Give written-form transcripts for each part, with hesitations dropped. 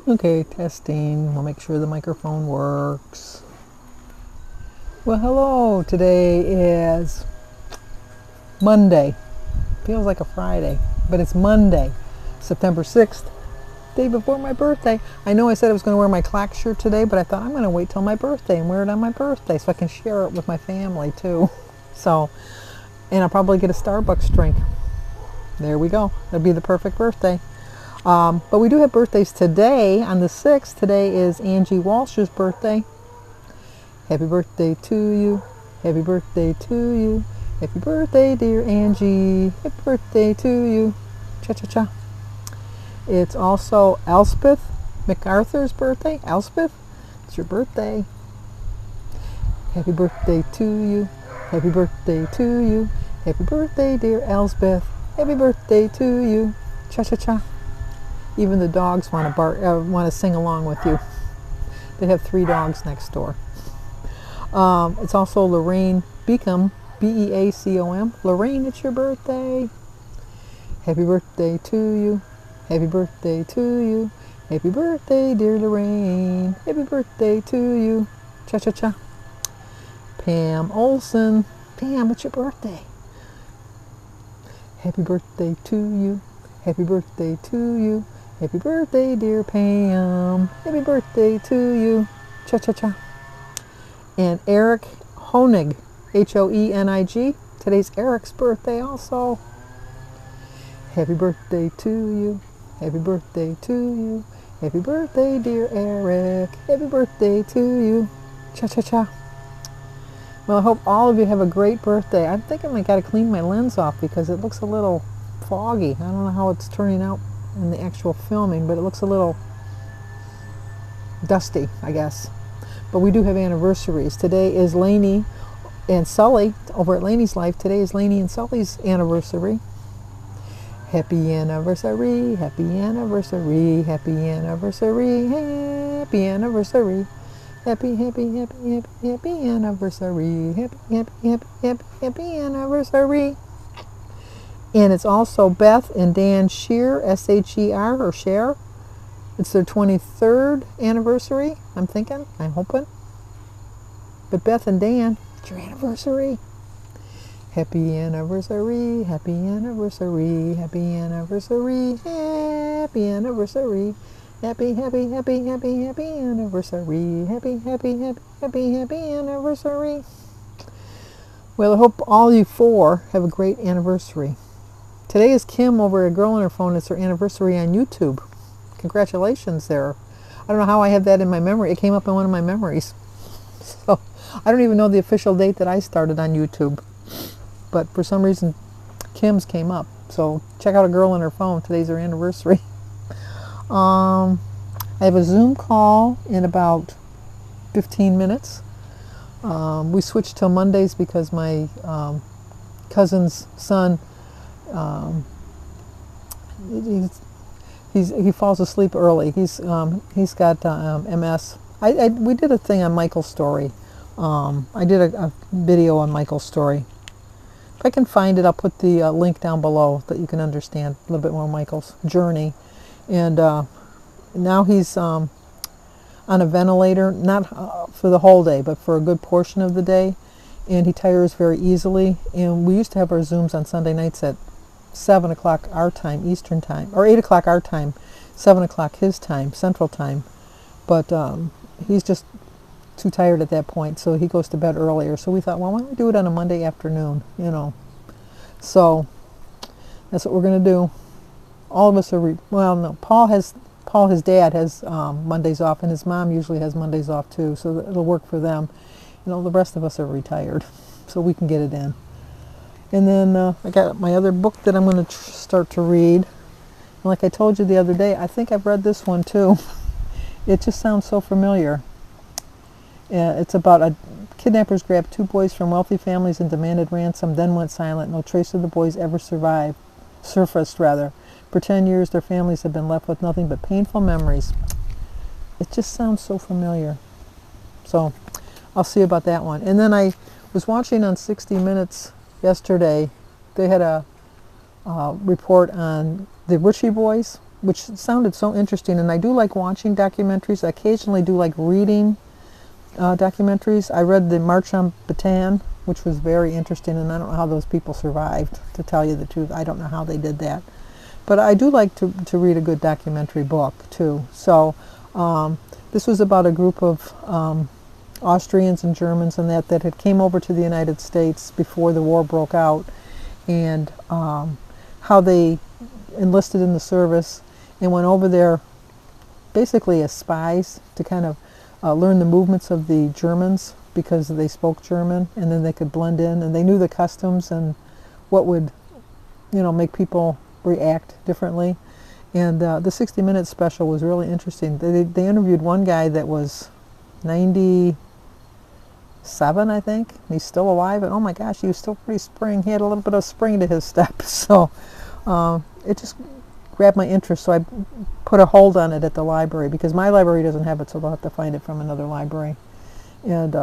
Okay, testing. We'll make sure the microphone works. Well, hello. Today is Monday. Feels like a Friday, but it's Monday, September 6th, day before my birthday. I know I said I was going to wear my clack shirt today, but I thought I'm going to wait till my birthday and wear it on my birthday so I can share it with my family too. So, and I'll probably get a Starbucks drink. There we go. That'll be the perfect birthday. But we do have birthdays today on the 6th. Today is Angie Walsh's birthday. Happy birthday to you. Happy birthday to you. Happy birthday, dear Angie. Happy birthday to you. Cha-cha-cha. It's also Elspeth MacArthur's birthday. Elspeth, it's your birthday. Happy birthday to you. Happy birthday to you. Happy birthday, dear Elspeth. Happy birthday to you. Cha-cha-cha. Even the dogs want to sing along with you. They have 3 dogs next door. It's also Lorraine Beacom, B-E-A-C-O-M. Lorraine, it's your birthday. Happy birthday to you. Happy birthday to you. Happy birthday, dear Lorraine. Happy birthday to you. Cha-cha-cha. Pam Olson. Pam, it's your birthday. Happy birthday to you. Happy birthday to you. Happy birthday, dear Pam. Happy birthday to you. Cha-cha-cha. And Eric Honig, H-O-E-N-I-G. Today's Eric's birthday also. Happy birthday to you. Happy birthday to you. Happy birthday, dear Eric. Happy birthday to you. Cha-cha-cha. Well, I hope all of you have a great birthday. I'm thinking I got to clean my lens off because it looks a little foggy. I don't know how it's turning out in the actual filming, but it looks a little dusty, I guess. But we do have anniversaries. Today is Lainey and Sully over at Lainey's Life. Today is Lainey and Sully's anniversary. Happy anniversary, happy anniversary, happy anniversary, happy anniversary. Happy, happy, happy, happy, happy anniversary. Happy, happy, happy, happy, happy anniversary. And it's also Beth and Dan Shear, S-H-E-R, or Share. It's their 23rd anniversary, I'm thinking, I'm hoping. But Beth and Dan, it's your anniversary. Happy anniversary, happy anniversary, happy anniversary, happy anniversary. Happy, happy, happy, happy, happy anniversary. Happy, happy, happy, happy, happy anniversary. Well, I hope all you 4 have a great anniversary. Today is Kim over at Girl on Her Phone. It's her anniversary on YouTube. Congratulations there. I don't know how I have that in my memory. It came up in one of my memories. So I don't even know the official date that I started on YouTube. But for some reason, Kim's came up. So check out A Girl on Her Phone. Today's her anniversary. I have a Zoom call in about 15 minutes. We switched till Mondays because my cousin's son, he falls asleep early. He's got MS. We did a thing on Michael's story. I did a video on Michael's story. If I can find it, I'll put the link down below that you can understand a little bit more Michael's journey. And now he's on a ventilator, not for the whole day, but for a good portion of the day. And he tires very easily. And we used to have our Zooms on Sunday nights at 7 o'clock our time, Eastern time, or 8 o'clock our time, 7 o'clock his time, Central time. But he's just too tired at that point, so he goes to bed earlier. So we thought, well, why don't we do it on a Monday afternoon, you know. So that's what we're going to do. All of us are, well, no, Paul, his dad has Mondays off, and his mom usually has Mondays off too, so it'll work for them. You know, the rest of us are retired, so we can get it in. And then I got my other book that I'm going to start to read. And like I told you the other day, I think I've read this one too. It just sounds so familiar. It's about kidnappers grabbed 2 boys from wealthy families and demanded ransom, then went silent. No trace of the boys ever surfaced. For 10 years, their families have been left with nothing but painful memories. It just sounds so familiar. So I'll see about that one. And then I was watching on 60 Minutes yesterday. They had a report on the Ritchie boys, which sounded so interesting. And I do like watching documentaries. I occasionally do like reading documentaries. I read the March on Bataan, which was very interesting, and I don't know how those people survived, to tell you the truth. I don't know how they did that. But I do like to read a good documentary book, too. So this was about a group of Austrians and Germans and that had came over to the United States before the war broke out, and how they enlisted in the service and went over there basically as spies to kind of learn the movements of the Germans, because they spoke German, and then they could blend in, and they knew the customs and what would, make people react differently. And the 60 Minutes special was really interesting. They interviewed one guy that was 97, I think. He's still alive, and oh my gosh, he was still pretty spring. He had a little bit of spring to his step. So it just grabbed my interest, so I put a hold on it at the library, because my library doesn't have it, so they'll have to find it from another library. And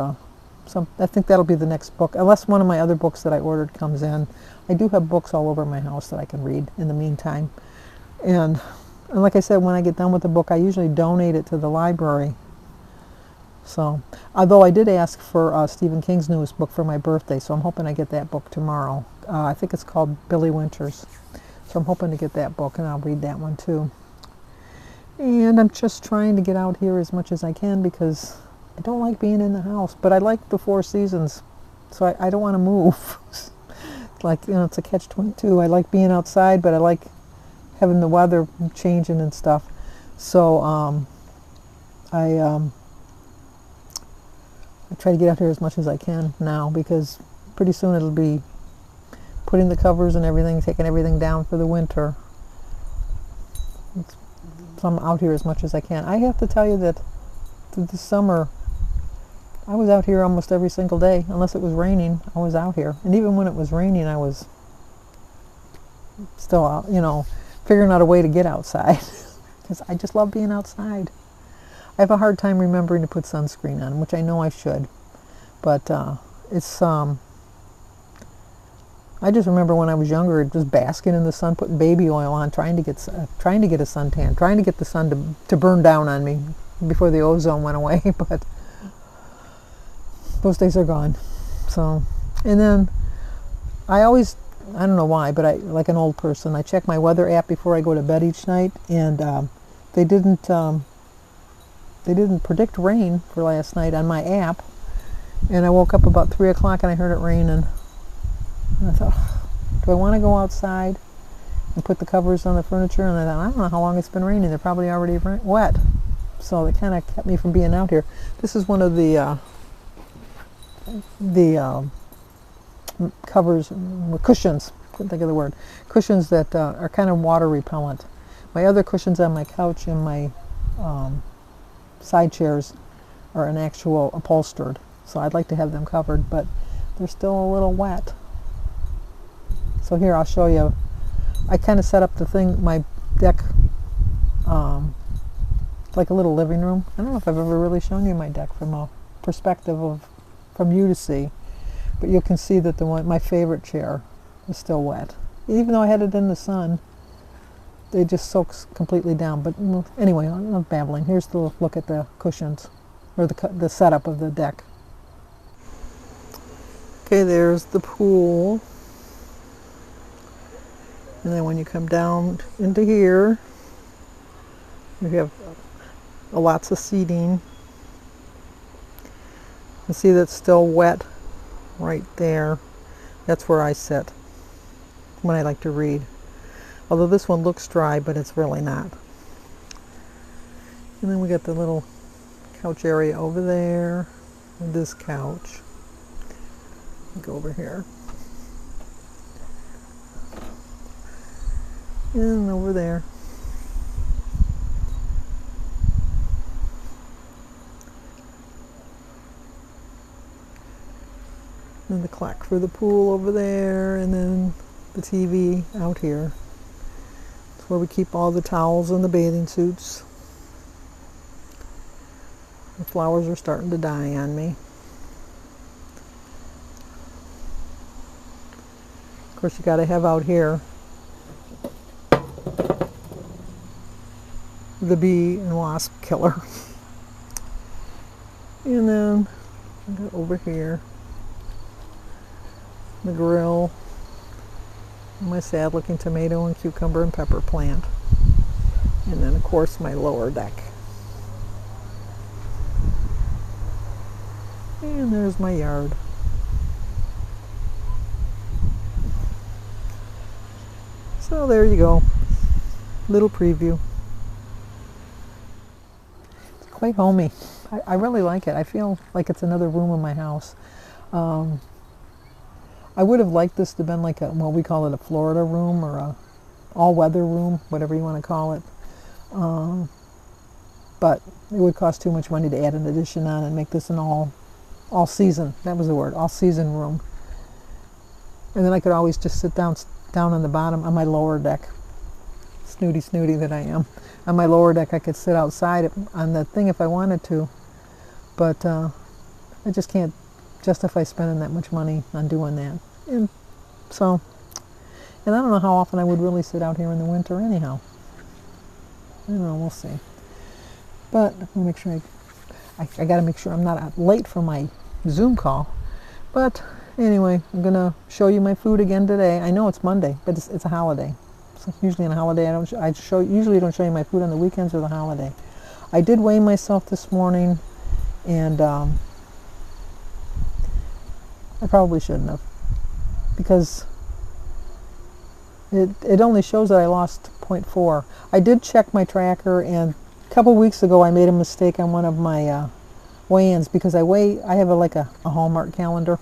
so I think that'll be the next book, unless one of my other books that I ordered comes in. I do have books all over my house that I can read in the meantime. And like I said, when I get done with the book, I usually donate it to the library. So, although I did ask for Stephen King's newest book for my birthday, so I'm hoping I get that book tomorrow. I think it's called Billy Winters. So I'm hoping to get that book, and I'll read that one too. And I'm just trying to get out here as much as I can, because I don't like being in the house, but I like the Four Seasons, so I don't want to move. Like, it's a catch-22. I like being outside, but I like having the weather changing and stuff. So I try to get out here as much as I can now, because pretty soon it'll be putting the covers and everything, taking everything down for the winter. So I'm out here as much as I can. I have to tell you that this summer, I was out here almost every single day. Unless it was raining, I was out here. And even when it was raining, I was still out, figuring out a way to get outside. Because I just love being outside. I have a hard time remembering to put sunscreen on, which I know I should. But it's I just remember when I was younger, just basking in the sun, putting baby oil on, trying to get a suntan, trying to get the sun to burn down on me before the ozone went away. But those days are gone. So, and then I don't know why, but like an old person, I check my weather app before I go to bed each night, and they didn't predict rain for last night on my app. And I woke up about 3 o'clock and I heard it raining. And I thought, do I want to go outside and put the covers on the furniture? And I thought, I don't know how long it's been raining. They're probably already wet. So it kind of kept me from being out here. This is one of the covers, cushions, couldn't think of the word, cushions that are kind of water repellent. My other cushions on my couch and my side chairs are an actual upholstered. So I'd like to have them covered, but they're still a little wet. So here, I'll show you. I kind of set up the thing, my deck, like a little living room. I don't know if I've ever really shown you my deck from a perspective from you to see, but you can see that my favorite chair is still wet. Even though I had it in the sun, they just soaks completely down. But anyway, I'm not babbling. Here's the look at the cushions, or the setup of the deck. Okay, there's the pool. And then when you come down into here, you have lots of seating. You see that's still wet right there. That's where I sit when I like to read. Although this one looks dry, but it's really not. And then we got the little couch area over there, and this couch. Go over here. And over there. And the clock for the pool over there, and then the TV out here. It's where we keep all the towels and the bathing suits. The flowers are starting to die on me. Of course, you got to have out here the bee and wasp killer. And then I got over here the grill, my sad looking tomato and cucumber and pepper plant, and then of course my lower deck. And there's my yard. So there you go, little preview. It's quite homey. I really like it. I feel like it's another room in my house. I would have liked this to have been like a, well, we call it a Florida room or a all-weather room, whatever you want to call it. But it would cost too much money to add an addition on and make this an all season, that was the word, all season room. And then I could always just sit down on the bottom on my lower deck. Snooty that I am. On my lower deck I could sit outside on the thing if I wanted to. But I just can't justify spending that much money on doing that. And so, and I don't know how often I would really sit out here in the winter anyhow. I don't know, we'll see. But let me make sure I got to make sure I'm not late for my Zoom call. But anyway, I'm going to show you my food again today. I know it's Monday, but it's a holiday. So usually on a holiday, usually don't show you my food on the weekends or the holiday. I did weigh myself this morning, and I probably shouldn't have, because it only shows that I lost 0.4. I did check my tracker, and a couple weeks ago I made a mistake on one of my weigh-ins, because I have a Hallmark calendar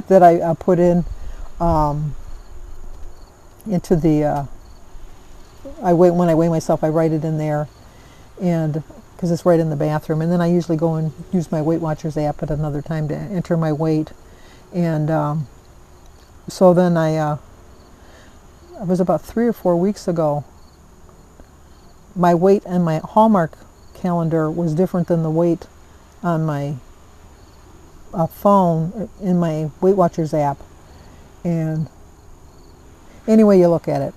that I put in into the when I weigh myself, I write it in there, and because it's right in the bathroom, and then I usually go and use my Weight Watchers app at another time to enter my weight. And so then it was about 3 or 4 weeks ago, my weight on my Hallmark calendar was different than the weight on my phone in my Weight Watchers app. And anyway you look at it,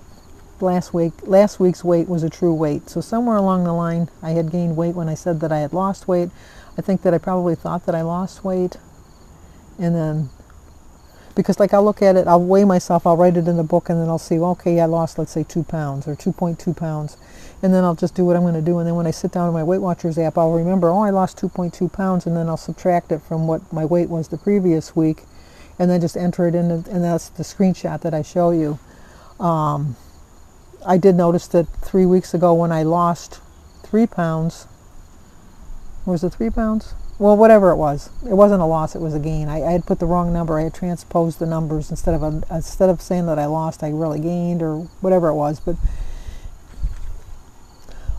last week's weight was a true weight. So somewhere along the line I had gained weight when I said that I had lost weight. I think that I probably thought that I lost weight, and then because like I'll look at it, I'll weigh myself, I'll write it in the book, and then I'll see, well, okay, I lost, let's say 2 pounds or 2.2 pounds, and then I'll just do what I'm going to do. And then when I sit down in my Weight Watchers app, I'll remember, oh, I lost 2.2 pounds, and then I'll subtract it from what my weight was the previous week, and then just enter it in, and that's the screenshot that I show you. I did notice that 3 weeks ago when I lost 3 pounds, was it 3 pounds? Well, whatever it wasn't a loss, it was a gain. I had put the wrong number. I had transposed the numbers. Instead of saying that I lost, I really gained, or whatever it was. But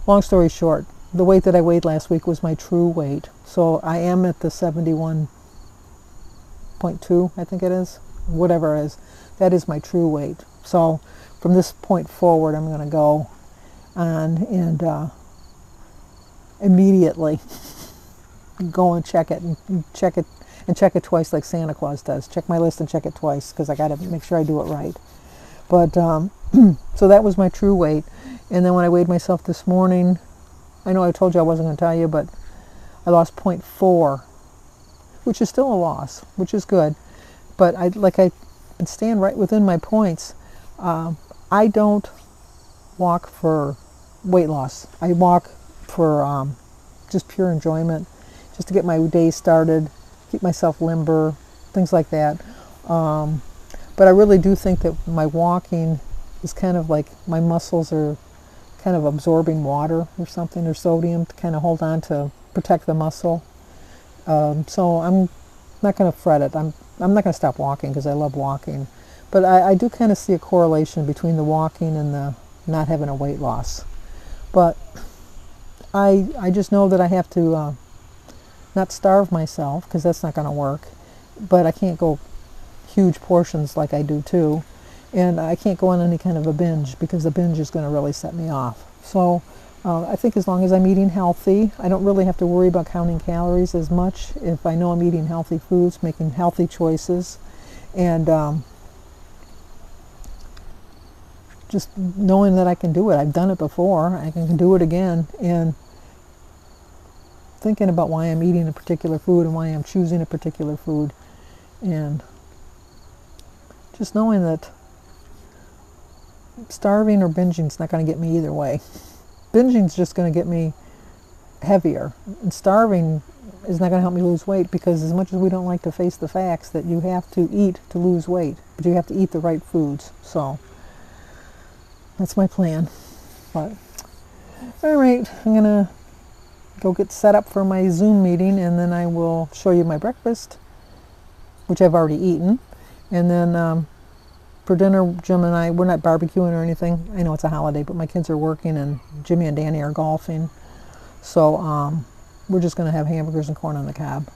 long story short, the weight that I weighed last week was my true weight. So I am at the 71.2, I think it is, whatever it is. That is my true weight. So from this point forward, I'm going to go on and immediately go and check it twice, like Santa Claus does. Check my list and check it twice, because I got to make sure I do it right. But so that was my true weight. And then when I weighed myself this morning, I know I told you I wasn't going to tell you, but I lost 0.4, which is still a loss, which is good. But I stand right within my points. I don't walk for weight loss. I walk for just pure enjoyment, just to get my day started, keep myself limber, things like that. But I really do think that my walking is kind of like my muscles are kind of absorbing water or something, or sodium, to kind of hold on to protect the muscle. So I'm not going to fret it. I'm not going to stop walking, because I love walking. But I do kind of see a correlation between the walking and the not having a weight loss. But I just know that I have to not starve myself, because that's not going to work. But I can't go huge portions like I do too. And I can't go on any kind of a binge, because the binge is going to really set me off. So I think as long as I'm eating healthy, I don't really have to worry about counting calories as much if I know I'm eating healthy foods, making healthy choices. And just knowing that I can do it. I've done it before. I can do it again. And thinking about why I'm eating a particular food and why I'm choosing a particular food. And just knowing that starving or binging is not going to get me either way. Binging is just going to get me heavier. And starving is not going to help me lose weight, because as much as we don't like to face the facts that you have to eat to lose weight, but you have to eat the right foods. So that's my plan. But all right, I'm going to go get set up for my Zoom meeting, and then I will show you my breakfast, which I've already eaten. And then for dinner, Jim and I, we're not barbecuing or anything. I know it's a holiday, but my kids are working and Jimmy and Danny are golfing. So we're just going to have hamburgers and corn on the cob.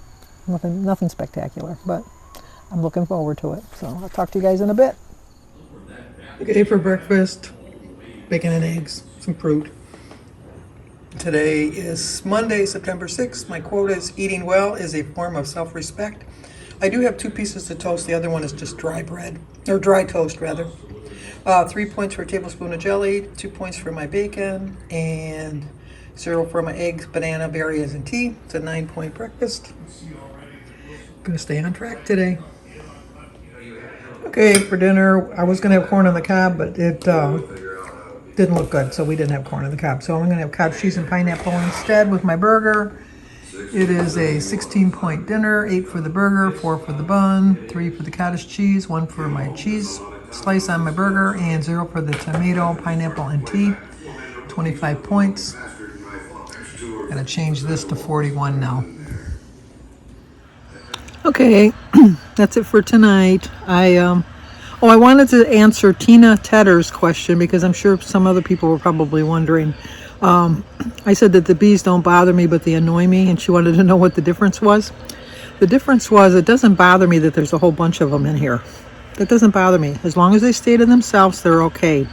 Nothing spectacular, but I'm looking forward to it. So I'll talk to you guys in a bit. Okay, for breakfast, bacon and eggs, some fruit. Today is Monday, September 6th. My quote is, eating well is a form of self-respect. I do have 2 pieces of toast. The other one is just dry bread, or dry toast rather. 3 points for a tablespoon of jelly, 2 points for my bacon, and 0 for my eggs, banana, berries, and tea. It's a 9-point breakfast. I'm going to stay on track today. Okay, for dinner, I was going to have corn on the cob, but it didn't look good, so we didn't have corn on the cob. So I'm going to have cottage cheese and pineapple instead with my burger. It is a 16-point dinner, 8 for the burger, 4 for the bun, 3 for the cottage cheese, 1 for my cheese slice on my burger, and 0 for the tomato, pineapple, and tea. 25 points. Gonna change this to 41 now. Okay, that's it for tonight. I wanted to answer Tina Tedder's question, because I'm sure some other people were probably wondering. I said that the bees don't bother me, but they annoy me, and she wanted to know what the difference was. The difference was, it doesn't bother me that there's a whole bunch of them in here. That doesn't bother me. As long as they stay to themselves, they're okay.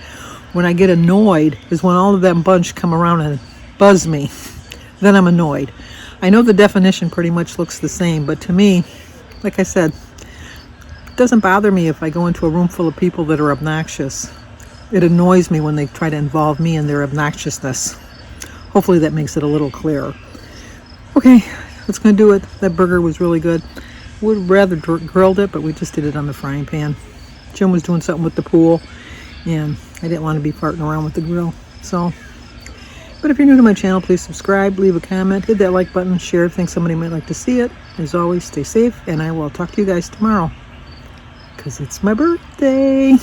When I get annoyed is when all of that bunch come around and buzz me. Then I'm annoyed. I know the definition pretty much looks the same, but to me, like I said, it doesn't bother me if I go into a room full of people that are obnoxious. It annoys me when they try to involve me in their obnoxiousness. Hopefully that makes it a little clearer. Okay, that's going to do it. That burger was really good. Would rather grilled it, but we just did it on the frying pan. Jim was doing something with the pool, and I didn't want to be farting around with the grill. So, but if you're new to my channel, please subscribe, leave a comment, hit that like button, share if you think somebody might like to see it. As always, stay safe, and I will talk to you guys tomorrow, because it's my birthday.